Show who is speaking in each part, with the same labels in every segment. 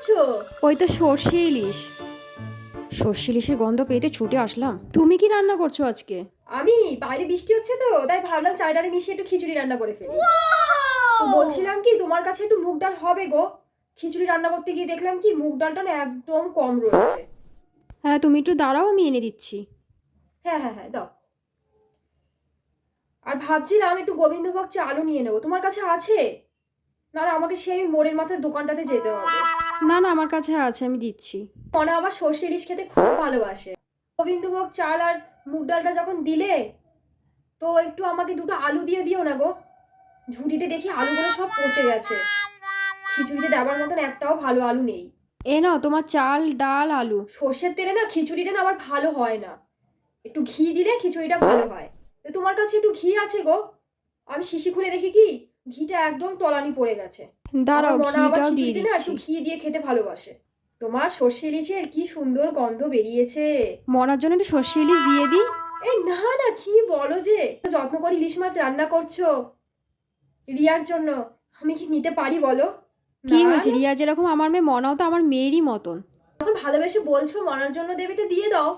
Speaker 1: করছো?
Speaker 2: ওই তো সর্ষে ইলিশ। সর্ষে ইলিশের গন্ধ পেতে ছুটে আসলাম। তুমি কি রান্না করছো আজকে?
Speaker 1: আমি বাইরে বৃষ্টি হচ্ছে তো তাই ভাবলাম চাল ডালে মিশিয়ে একটু খিচুড়ি রান্না করে ফেলি। তো বলছিলাম কি তোমার কাছে একটু মুগ ডাল হবে গো? খিচুড়ি রান্না করতে গিয়ে দেখলাম কি মুগ ডালটা না একদম কম রয়েছে।
Speaker 2: হ্যাঁ, তুমি একটু দাঁড়াও, আমি এনে দিচ্ছি।
Speaker 1: হ্যাঁ হ্যাঁ হ্যাঁ দাও। আর ভাবছিলাম একটু গোবিন্দভোগ চালও নিয়ে নেবো, তোমার কাছে আছে? না না, আমাকে সেই মোড়ের মাথার দোকানটাতে যেতে হবে।
Speaker 2: না না, আমার কাছে আছে, আমি দিচ্ছি।
Speaker 1: মনে আবার সর্ষে ইলিশ খেতে খুব ভালোবাসে। গোবিন্দভোগ চাল আর মুগ ডালটা যখন দিলে তো একটু আমাকে দুটো আলু দিয়ে দিও না গো। ঝুড়িতে দেখি আলুগুলো সব পচে গেছে, খিচুড়িতে দেওয়ার মতন একটাও ভালো আলু নেই।
Speaker 2: এ নাও তোমার চাল, ডাল, আলু।
Speaker 1: সর্ষের তেলে না খিচুড়িটা না আবার ভালো হয় না, একটু ঘি দিলে খিচুড়িটা ভালো হয়। তো তোমার কাছে একটু ঘি আছে গো? আমি শিশি খুলে দেখি কি ঘিটা একদম তলানি পড়ে গেছে। আমার
Speaker 2: দাঁড়াও,
Speaker 1: মনে আবার
Speaker 2: ঘিটাও দিয়ে
Speaker 1: খিচুড়িতে না একটু
Speaker 2: দিচ্ছি।
Speaker 1: ঘি দিয়ে খেতে ভালোবাসে। তোমার সর্ষে ইলিশের কি সুন্দর গন্ধ বেরিয়েছে।
Speaker 2: মনার জন্য একটু সর্ষে ইলিশ দিয়ে দিই।
Speaker 1: এই না না, কি বলো যে, যত্ন করে ইলিশ মাছ রান্না করছো রিয়ার জন্য, আমি কি নিতে পারি বলো?
Speaker 2: কি
Speaker 1: না
Speaker 2: হয়েছে,
Speaker 1: না,
Speaker 2: রিয়া যেরকম আমার মেয়ে, মনাও তো আমার মেয়েরই মতন।
Speaker 1: যখন ভালোবেসে বলছো মনার জন্য দেবে তো দিয়ে দাও,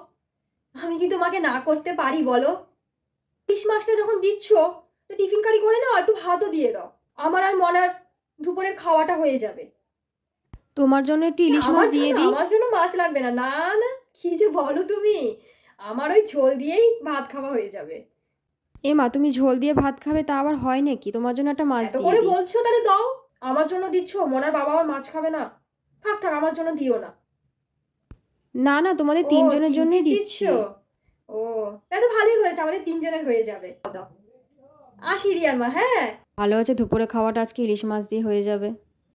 Speaker 1: আমি কি তোমাকে না করতে পারি বলো? ইলিশ মাছটা যখন দিচ্ছ তো টিফিন কারি করে নাও, একটু ভাতও দিয়ে দাও, আমার আর মনার দুপুরের খাওয়াটা হয়ে যাবে।
Speaker 2: তোমার জন্য একটু
Speaker 1: না,
Speaker 2: ইলিশ মাছ দিয়ে দিই।
Speaker 1: আমার জন্য মাছ লাগবে না, না না, কি যে বলো তুমি, আমার ওই ঝোল দিয়েই ভাত খাওয়া হয়ে যাবে।
Speaker 2: এ মা, তুমি ঝোল দিয়ে ভাত খাবে তা আবার হয় নাকি? তোমার জন্য একটা মাছ
Speaker 1: এত
Speaker 2: দিয়ে
Speaker 1: করে
Speaker 2: দিই।
Speaker 1: বলছো তাহলে দাও। আমার জন্য দিচ্ছ, মনার বাবা আমার মাছ খাবে না? থাক থাক, আমার জন্য দিও না।
Speaker 2: না না, তোমাদের
Speaker 1: ও,
Speaker 2: তিনজনের
Speaker 1: 3
Speaker 2: জন্যই
Speaker 1: পিস দিচ্ছ?
Speaker 2: দিচ্ছি।
Speaker 1: ও, তাহলে তো ভালোই হয়েছে, আমাদের তিনজনের হয়ে যাবে। দাও। আসি রিয়ার মা, হ্যাঁ।
Speaker 2: ভালো আছে, দুপুরে খাওয়াটা আজকে ইলিশ মাছ দিয়ে হয়ে যাবে।